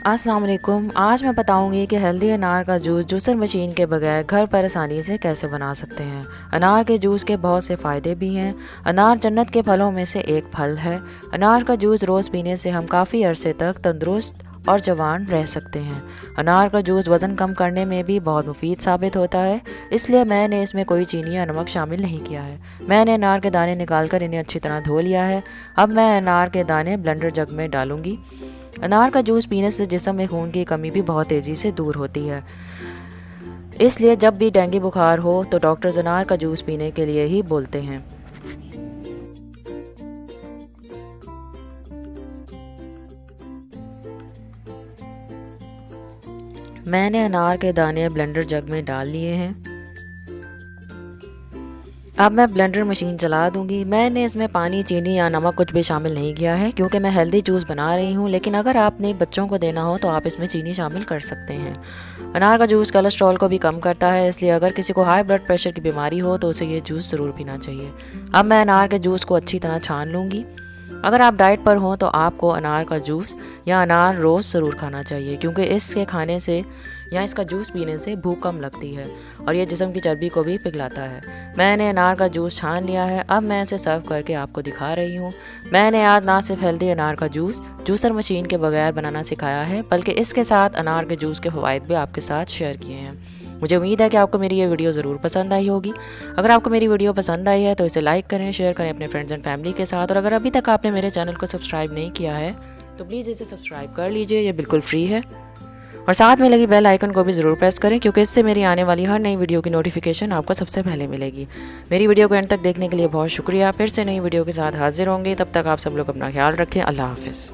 अस्सलाम वालेकुम। आज मैं बताऊंगी कि हेल्दी अनार का जूस जूसर मशीन के बगैर घर पर आसानी से कैसे बना सकते हैं। अनार के जूस के बहुत से फ़ायदे भी हैं। अनार जन्नत के फलों में से एक फल है। अनार का जूस रोज़ पीने से हम काफ़ी अरसे तक तंदुरुस्त और जवान रह सकते हैं। अनार का जूस वज़न कम करने में भी बहुत मुफीद साबित होता है, इसलिए मैंने इसमें कोई चीनी या नमक शामिल नहीं किया है। मैंने अनार के दाने निकाल कर इन्हें अच्छी तरह धो लिया है। अब मैं अनार के दाने ब्लेंडर जग में डालूंगी। अनार का जूस पीने से जिस्म में खून की कमी भी बहुत तेज़ी से दूर होती है, इसलिए जब भी डेंगू बुखार हो तो डॉक्टर्स अनार का जूस पीने के लिए ही बोलते हैं। मैंने अनार के दाने ब्लेंडर जग में डाल लिए हैं। अब मैं ब्लेंडर मशीन चला दूंगी। मैंने इसमें पानी, चीनी या नमक कुछ भी शामिल नहीं किया है क्योंकि मैं हेल्दी जूस बना रही हूँ, लेकिन अगर आपने बच्चों को देना हो तो आप इसमें चीनी शामिल कर सकते हैं। अनार का जूस कोलेस्ट्रॉल को भी कम करता है, इसलिए अगर किसी को हाई ब्लड प्रेशर की बीमारी हो तो उसे ये जूस ज़रूर पीना चाहिए। अब मैं अनार के जूस को अच्छी तरह छान लूँगी। अगर आप डाइट पर हों तो आपको अनार का जूस या अनार रोज़ ज़रूर खाना चाहिए, क्योंकि इसके खाने से या इसका जूस पीने से भूख कम लगती है और ये जिस्म की चर्बी को भी पिघलाता है। मैंने अनार का जूस छान लिया है। अब मैं इसे सर्व करके आपको दिखा रही हूँ। मैंने आज ना सिर्फ हेल्दी अनार का जूस जूसर मशीन के बगैर बनाना सिखाया है, बल्कि इसके साथ अनार के जूस के फ़वाइद भी आपके साथ शेयर किए हैं। मुझे उम्मीद है कि आपको मेरी ये वीडियो ज़रूर पसंद आई होगी। अगर आपको मेरी वीडियो पसंद आई है तो इसे लाइक करें, शेयर करें अपने फ्रेंड्स एंड फैमिली के साथ। और अगर अभी तक आपने मेरे चैनल को सब्सक्राइब नहीं किया है तो प्लीज़ इसे सब्सक्राइब कर लीजिए, ये बिल्कुल फ्री है। और साथ में लगी बेल आइकन को भी ज़रूर प्रेस करें, क्योंकि इससे मेरी आने वाली हर नई वीडियो की नोटिफिकेशन आपको सबसे पहले मिलेगी। मेरी वीडियो को एंड तक देखने के लिए बहुत शुक्रिया। फिर से नई वीडियो के साथ हाजिर होंगे, तब तक आप सब लोग अपना ख्याल रखें। अल्लाह हाफिज़।